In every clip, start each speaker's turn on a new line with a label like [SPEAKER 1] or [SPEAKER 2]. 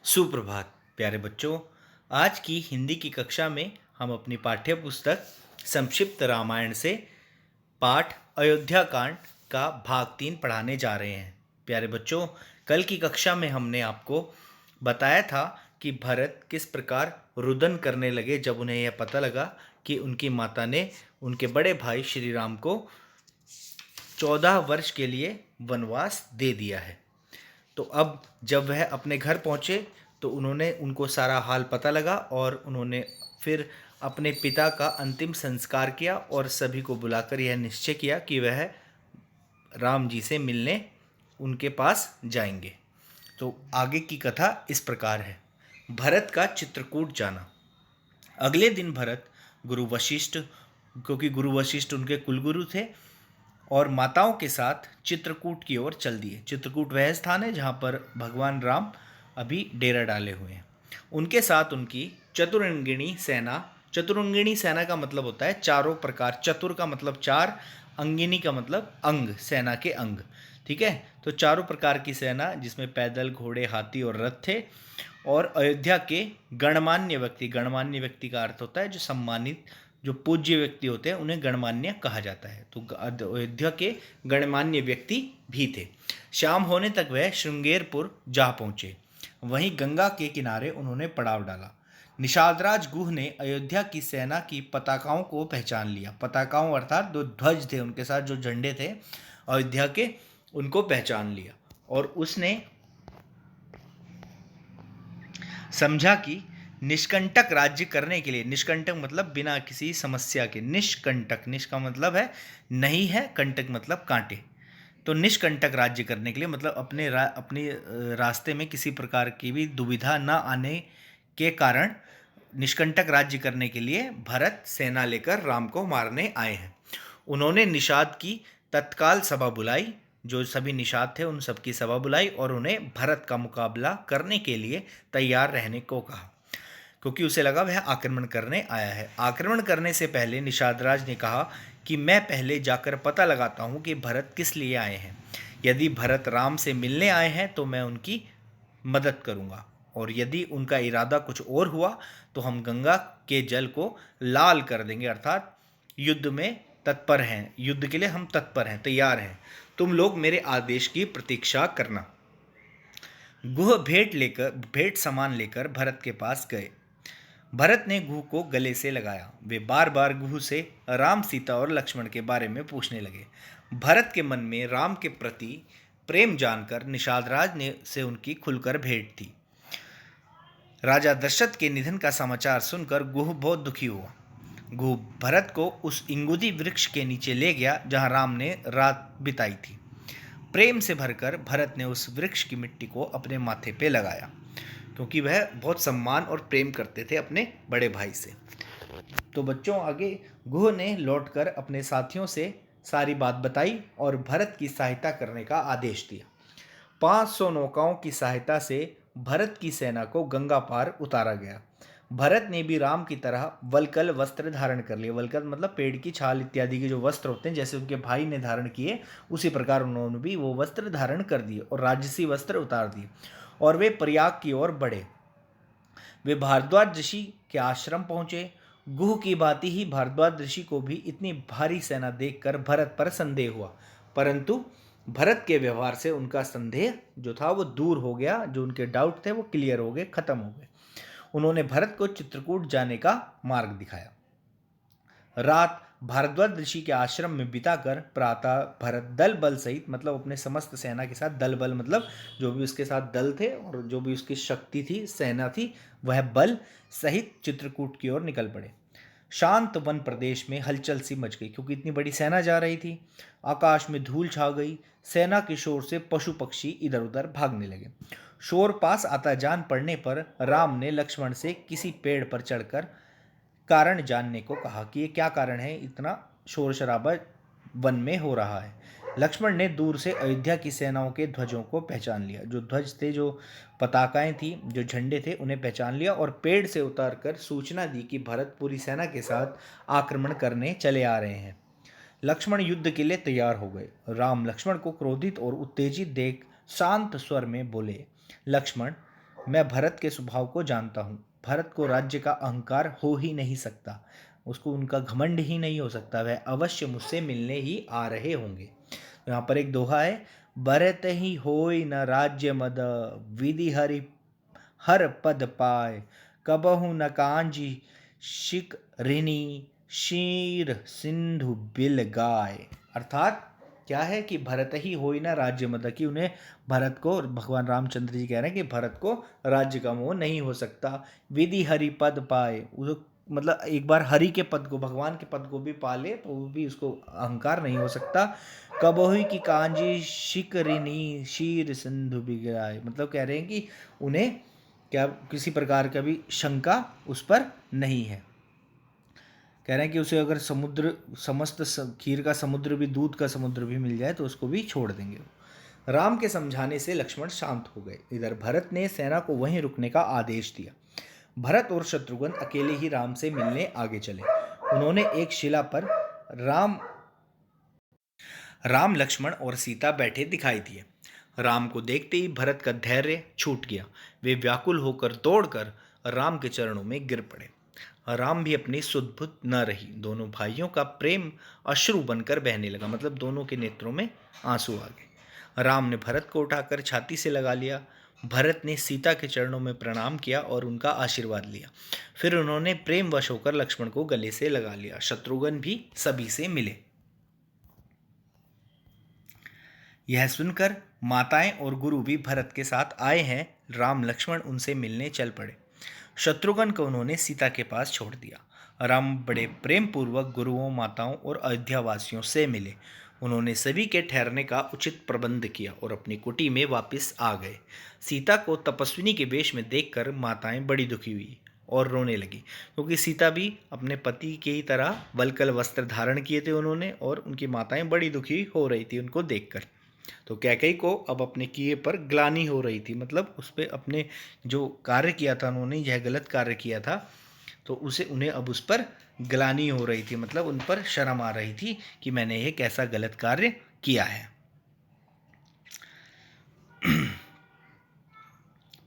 [SPEAKER 1] सुप्रभात प्यारे बच्चों। आज की हिंदी की कक्षा में हम अपनी पाठ्य पुस्तक संक्षिप्त रामायण से पाठ अयोध्या कांड का भाग 3 पढ़ाने जा रहे हैं। प्यारे बच्चों, कल की कक्षा में हमने आपको बताया था कि भरत किस प्रकार रुदन करने लगे जब उन्हें यह पता लगा कि उनकी माता ने उनके बड़े भाई श्री राम को 14 वर्ष के लिए वनवास दे दिया है। तो अब जब वह अपने घर पहुंचे तो उन्होंने उनको सारा हाल पता लगा और उन्होंने फिर अपने पिता का अंतिम संस्कार किया और सभी को बुलाकर यह निश्चय किया कि वह राम जी से मिलने उनके पास जाएंगे। तो आगे की कथा इस प्रकार है। भरत का चित्रकूट जाना। अगले दिन भरत गुरु वशिष्ठ, क्योंकि गुरु वशिष्ठ उनके कुलगुरु थे, और माताओं के साथ चित्रकूट की ओर चल दिए। चित्रकूट वह स्थान है जहाँ पर भगवान राम अभी डेरा डाले हुए हैं। उनके साथ उनकी चतुरंगिणी सेना। चतुरंगिणी सेना का मतलब होता है चारों प्रकार। चतुर का मतलब चार, अंगिनी का मतलब अंग, सेना के अंग। ठीक है, तो चारों प्रकार की सेना जिसमें पैदल, घोड़े, हाथी और रथ थे। और अयोध्या के गणमान्य व्यक्ति, गणमान्य व्यक्ति का अर्थ होता है जो सम्मानित, जो पूज्य व्यक्ति होते हैं उन्हें गणमान्य कहा जाता है। तो अयोध्या के गणमान्य व्यक्ति भी थे। शाम होने तक वह श्रृंगेरपुर जा पहुंचे। वहीं गंगा के किनारे उन्होंने पड़ाव डाला। निषादराज गुह ने अयोध्या की सेना की पताकाओं को पहचान लिया। पताकाओं अर्थात जो ध्वज थे, उनके साथ जो झंडे थे अयोध्या के, उनको पहचान लिया। और उसने समझा कि निष्कंटक राज्य करने के लिए, निष्कंटक मतलब बिना किसी समस्या के, निष्कंटक, निष का मतलब है नहीं है, कंटक मतलब कांटे। तो निष्कंटक राज्य करने के लिए मतलब अपने रास्ते में किसी प्रकार की भी दुविधा न आने के कारण निष्कंटक राज्य करने के लिए भरत सेना लेकर राम को मारने आए हैं। उन्होंने निषाद की तत्काल सभा बुलाई। जो सभी निषाद थे उन सबकी सभा बुलाई और उन्हें भरत का मुकाबला करने के लिए तैयार रहने को कहा, क्योंकि उसे लगा वह आक्रमण करने आया है। आक्रमण करने से पहले निषादराज ने कहा कि मैं पहले जाकर पता लगाता हूँ कि भरत किस लिए आए हैं। यदि भरत राम से मिलने आए हैं तो मैं उनकी मदद करूँगा, और यदि उनका इरादा कुछ और हुआ तो हम गंगा के जल को लाल कर देंगे, अर्थात युद्ध में तत्पर हैं, युद्ध के लिए हम तत्पर हैं, तैयार हैं। तुम लोग मेरे आदेश की प्रतीक्षा करना। गुह भेंट सामान लेकर भरत के पास गए। भरत ने गुह को गले से लगाया। वे बार बार गुह से राम, सीता और लक्ष्मण के बारे में पूछने लगे। भरत के मन में राम के प्रति प्रेम जानकर निषादराज ने से उनकी खुलकर भेंट थी। राजा दशरथ के निधन का समाचार सुनकर गुह बहुत दुखी हुआ। गुह भरत को उस इंगुदी वृक्ष के नीचे ले गया जहां राम ने रात बिताई थी। प्रेम से भरकर भरत ने उस वृक्ष की मिट्टी को अपने माथे पे लगाया, क्योंकि वह बहुत सम्मान और प्रेम करते थे अपने बड़े भाई से। तो बच्चों, आगे गुह ने लौटकर अपने साथियों से सारी बात बताई और भरत की सहायता करने का आदेश दिया। 500 नौकाओं की सहायता से भरत की सेना को गंगा पार उतारा गया। भरत ने भी राम की तरह वलकल वस्त्र धारण कर लिए। वलकल मतलब पेड़ की छाल इत्यादि के जो वस्त्र होते हैं, जैसे उनके भाई ने धारण किए उसी प्रकार उन्होंने भी वो वस्त्र धारण कर दिए और राजसी वस्त्र उतार दिए, और वे प्रयाग की ओर बढ़े। वे भारद्वाज ऋषि के आश्रम पहुंचे। गुह की भांति ही भारद्वाज ऋषि को भी इतनी भारी सेना देखकर भरत पर संदेह हुआ, परंतु भरत के व्यवहार से उनका संदेह जो था वो दूर हो गया। जो उनके डाउट थे वो क्लियर हो गए, खत्म हो गए। उन्होंने भरत को चित्रकूट जाने का मार्ग दिखाया। रात भारद्वाज ऋषि के आश्रम में बिताकर प्रातः भरत दल बल सहित, मतलब अपने समस्त सेना के साथ, दल बल मतलब जो भी उसके साथ दल थे और जो भी उसकी शक्ति थी, सेना थी, वह बल सहित चित्रकूट की ओर निकल पड़े। शांत वन प्रदेश में हलचल सी मच गई, क्योंकि इतनी बड़ी सेना जा रही थी। आकाश में धूल छा गई। सेना के शोर से पशु पक्षी इधर उधर भागने लगे। शोर पास आता जान पड़ने पर राम ने लक्ष्मण से किसी पेड़ पर चढ़कर कारण जानने को कहा कि ये क्या कारण है, इतना शोर शराबा वन में हो रहा है। लक्ष्मण ने दूर से अयोध्या की सेनाओं के ध्वजों को पहचान लिया। जो ध्वज थे, जो पताकाएं थी, जो झंडे थे, उन्हें पहचान लिया और पेड़ से उतारकर सूचना दी कि भरत पूरी सेना के साथ आक्रमण करने चले आ रहे हैं। लक्ष्मण युद्ध के लिए तैयार हो गए। राम लक्ष्मण को क्रोधित और उत्तेजित देख शांत स्वर में बोले, लक्ष्मण, मैं भरत के स्वभाव को जानता हूँ। भरत को राज्य का अहंकार हो ही नहीं सकता, उसको उनका घमंड ही नहीं हो सकता, वह अवश्य मुझसे मिलने ही आ रहे होंगे। यहाँ पर एक दोहा है, भरत ही होय न राज्य मद, विधि हरि हर पद पाए, कबहु न कांजी शिक ऋणी, शीर सिंधु बिल गाय। अर्थात क्या है कि भरत ही होई ना राज्य मद, कि उन्हें भरत को, भगवान रामचंद्र जी कह रहे हैं कि भरत को राज्य का मोह नहीं हो सकता। विधि हरि पद पाए, मतलब एक बार हरि के पद को, भगवान के पद को भी पाले तो वो भी उसको अहंकार नहीं हो सकता। कबहुई की कांजी शिकरिनी शीर सिंधु बिगड़ाए, मतलब कह रहे हैं कि उन्हें क्या किसी प्रकार का भी शंका उस पर नहीं है। कह रहे हैं कि उसे अगर समुद्र, समस्त खीर का समुद्र भी, दूध का समुद्र भी मिल जाए तो उसको भी छोड़ देंगे। राम के समझाने से लक्ष्मण शांत हो गए। इधर भरत ने सेना को वहीं रुकने का आदेश दिया। भरत और शत्रुघ्न अकेले ही राम से मिलने आगे चले। उन्होंने एक शिला पर राम लक्ष्मण और सीता बैठे दिखाई दिए। राम को देखते ही भरत का धैर्य छूट गया। वे व्याकुल होकर दौड़कर राम के चरणों में गिर पड़े। राम भी अपनी सुध-बुध न रही। दोनों भाइयों का प्रेम अश्रु बनकर बहने लगा, मतलब दोनों के नेत्रों में आंसू आ गए। राम ने भरत को उठाकर छाती से लगा लिया। भरत ने सीता के चरणों में प्रणाम किया और उनका आशीर्वाद लिया। फिर उन्होंने प्रेमवश होकर लक्ष्मण को गले से लगा लिया। शत्रुघ्न भी सभी से मिले। यह सुनकर माताएं और गुरु भी भरत के साथ आए हैं। राम लक्ष्मण उनसे मिलने चल पड़े। शत्रुघ्न को उन्होंने सीता के पास छोड़ दिया। राम बड़े प्रेम पूर्वक गुरुओं, माताओं और अयोध्यावासियों से मिले। उन्होंने सभी के ठहरने का उचित प्रबंध किया और अपनी कुटी में वापस आ गए। सीता को तपस्विनी के वेश में देखकर माताएं बड़ी दुखी हुई और रोने लगी, क्योंकि सीता भी अपने पति की ही तरह वल्कल वस्त्र धारण किए थे उन्होंने, और उनकी माताएं बड़ी दुखी हो रही थी उनको देखकर। तो कैकेयी को अब अपने किए पर ग्लानि हो रही थी, मतलब उस पर अपने जो कार्य किया था उन्होंने, यह गलत कार्य किया था, तो उसे उन्हें अब उस पर ग्लानि हो रही थी, मतलब उन पर शर्म आ रही थी कि मैंने यह कैसा गलत कार्य किया है।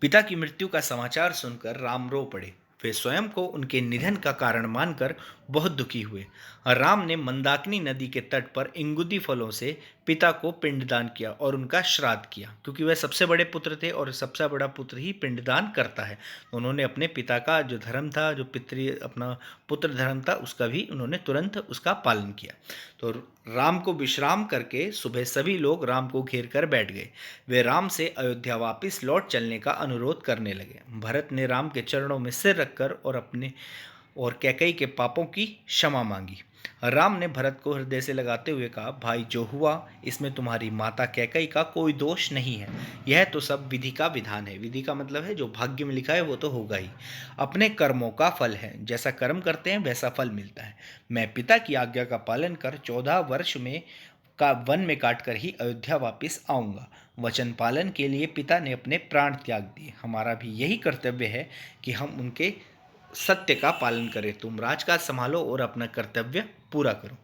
[SPEAKER 1] पिता की मृत्यु का समाचार सुनकर राम रो पड़े। वे स्वयं को उनके निधन का कारण मानकर बहुत दुखी हुए। राम ने मंदाकिनी नदी के तट पर इंगुदी फलों से पिता को पिंडदान किया और उनका श्राद्ध किया, क्योंकि वह सबसे बड़े पुत्र थे और सबसे बड़ा पुत्र ही पिंडदान करता है। उन्होंने अपने पिता का जो धर्म था, जो अपना पुत्र धर्म था, उसका भी उन्होंने तुरंत उसका पालन किया। तो राम को विश्राम करके सुबह सभी लोग राम को घेर कर बैठ गए। वे राम से अयोध्या वापस लौट चलने का अनुरोध करने लगे। भरत ने राम के चरणों में सिर रखकर और कैकेयी के पापों की क्षमा मांगी। राम ने भरत को हृदय से लगाते हुए कहा, भाई जो हुआ इसमें तुम्हारी माता कैकेयी का कोई दोष नहीं है। यह तो सब विधि का विधान है। विधि का मतलब है जो भाग्य में लिखा है वो तो होगा ही। अपने कर्मों का फल है, जैसा कर्म करते हैं वैसा फल मिलता है। मैं पिता की आज्ञा का पालन कर 14 वर्ष में का वन में काटकर ही अयोध्या वापस आऊँगा। वचन पालन के लिए पिता ने अपने प्राण त्याग दिए। हमारा भी यही कर्तव्य है कि हम उनके सत्य का पालन करें। तुम राजकाज संभालो और अपना कर्तव्य पूरा करो।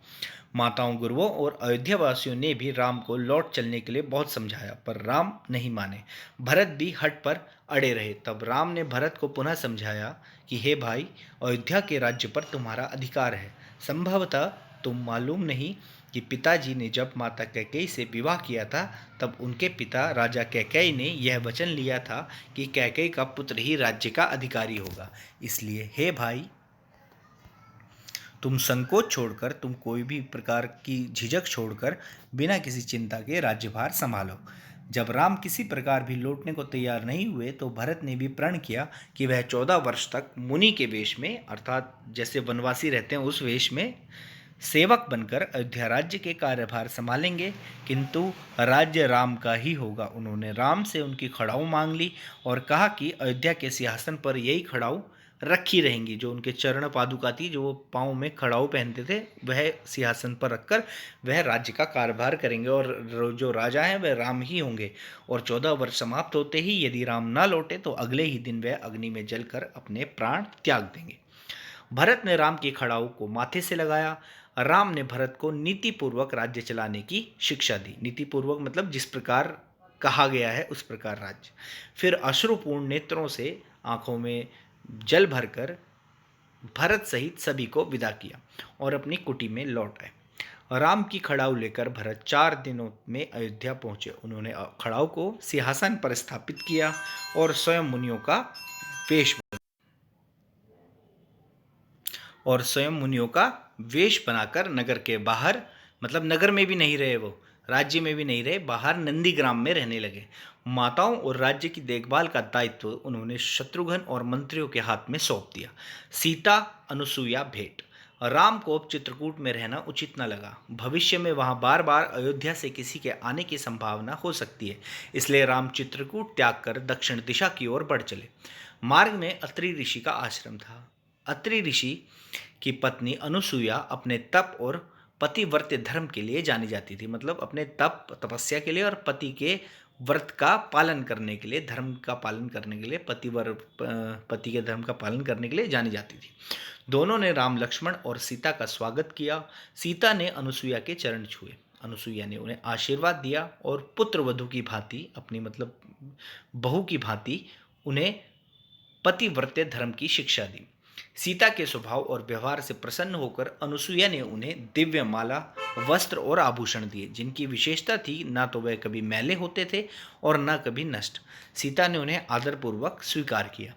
[SPEAKER 1] माताओं, गुरुओं और अयोध्यावासियों ने भी राम को लौट चलने के लिए बहुत समझाया, पर राम नहीं माने। भरत भी हट पर अड़े रहे। तब राम ने भरत को पुनः समझाया कि हे भाई, अयोध्या के राज्य पर तुम्हारा अधिकार है। संभवतः तुम मालूम नहीं कि पिताजी ने जब माता कैकेयी से विवाह किया था तब उनके पिता राजा कैकेयी ने यह वचन लिया था कि कैकेयी का पुत्र ही राज्य का अधिकारी होगा। इसलिए हे भाई, तुम संकोच छोड़कर, तुम कोई भी प्रकार की झिझक छोड़कर बिना किसी चिंता के राज्यभार संभालो। जब राम किसी प्रकार भी लौटने को तैयार नहीं हुए तो भरत ने भी प्रण किया कि वह 14 वर्ष तक मुनि के वेश में, अर्थात जैसे वनवासी रहते हैं उस वेश में, सेवक बनकर अयोध्या राज्य के कार्यभार संभालेंगे, किंतु राज्य राम का ही होगा। उन्होंने राम से उनकी खड़ाऊ मांग ली और कहा कि अयोध्या के सिंहासन पर यही खड़ाऊ रखी रहेंगी। जो उनके चरण पादुका थी, जो वो पाँव में खड़ाऊ पहनते थे, वह सिंहासन पर रखकर वह राज्य का कार्यभार करेंगे और जो राजा हैं वह राम ही होंगे। और 14 वर्ष समाप्त होते ही यदि राम ना लौटे तो अगले ही दिन वह अग्नि में जलकर अपने प्राण त्याग देंगे। भरत ने राम की खड़ाऊ को माथे से लगाया। राम ने भरत को नीतिपूर्वक राज्य चलाने की शिक्षा दी। नीतिपूर्वक मतलब जिस प्रकार कहा गया है उस प्रकार राज्य। फिर अश्रुपूर्ण नेत्रों से आंखों में जल भरकर भरत सहित सभी को विदा किया और अपनी कुटी में लौट आए। राम की खड़ाऊ लेकर भरत 4 दिनों में अयोध्या पहुंचे। उन्होंने खड़ाऊ को सिंहासन पर स्थापित किया और स्वयं मुनियों का वेश बनाकर नगर के बाहर, मतलब नगर में भी नहीं रहे, वो राज्य में भी नहीं रहे, बाहर नंदीग्राम में रहने लगे। माताओं और राज्य की देखभाल का दायित्व उन्होंने शत्रुघ्न और मंत्रियों के हाथ में सौंप दिया। सीता अनुसुईया भेंट। राम को अब चित्रकूट में रहना उचित न लगा। भविष्य में वहां बार बार अयोध्या से किसी के आने की संभावना हो सकती है, इसलिए राम चित्रकूट त्याग कर दक्षिण दिशा की ओर बढ़ चले। मार्ग में अत्रि ऋषि का आश्रम था। अत्रि ऋषि की पत्नी अनुसुईया अपने तप और पतिव्रत धर्म के लिए जानी जाती थी, मतलब अपने तप तपस्या के लिए और पति के व्रत का पालन करने के लिए, धर्म का पालन करने के लिए, पति के धर्म का पालन करने के लिए जानी जाती थी। दोनों ने राम लक्ष्मण और सीता का स्वागत किया। सीता ने अनुसुईया के चरण छुए। अनुसुईया ने उन्हें आशीर्वाद दिया और पुत्र वधू की भांति, अपनी मतलब बहू की भांति, उन्हें पतिव्रत धर्म की शिक्षा दी। सीता के स्वभाव और व्यवहार से प्रसन्न होकर अनुसुईया ने उन्हें दिव्य माला, वस्त्र और आभूषण दिए, जिनकी विशेषता थी ना तो वह कभी मैले होते थे और न कभी नष्ट। सीता ने उन्हें आदरपूर्वक स्वीकार किया।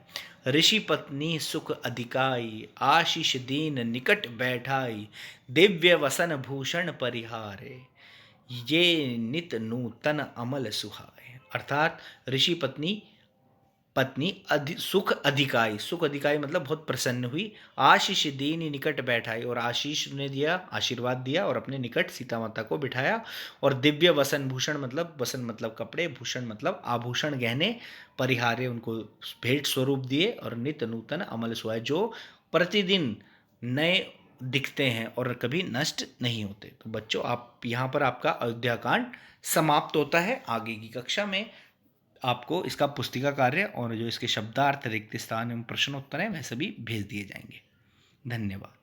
[SPEAKER 1] ऋषि पत्नी सुख अधिकाई, आशीष दीन निकट बैठाई, दिव्य वसन भूषण परिहारे, ये नित नूतन अमल सुहाए। अर्थात ऋषि पत्नी सुख अधिकाई, सुख अधिकाई मतलब बहुत प्रसन्न हुई। आशीष दीन निकट बैठाई, और आशीष ने दिया, आशीर्वाद दिया और अपने निकट सीता माता को बिठाया। और दिव्य वसन भूषण, मतलब वसन मतलब कपड़े, भूषण मतलब आभूषण गहने, परिहारे उनको भेंट स्वरूप दिए, और नित नूतन अमल सुहाए, जो प्रतिदिन नए दिखते हैं और कभी नष्ट नहीं होते। तो बच्चों, आप यहाँ पर आपका अयोध्या कांड समाप्त होता है। आगे की कक्षा में आपको इसका पुस्तिका कार्य और जो इसके शब्दार्थ, रिक्त स्थान एवं प्रश्नोत्तर है वह सभी भेज दिए जाएंगे। धन्यवाद।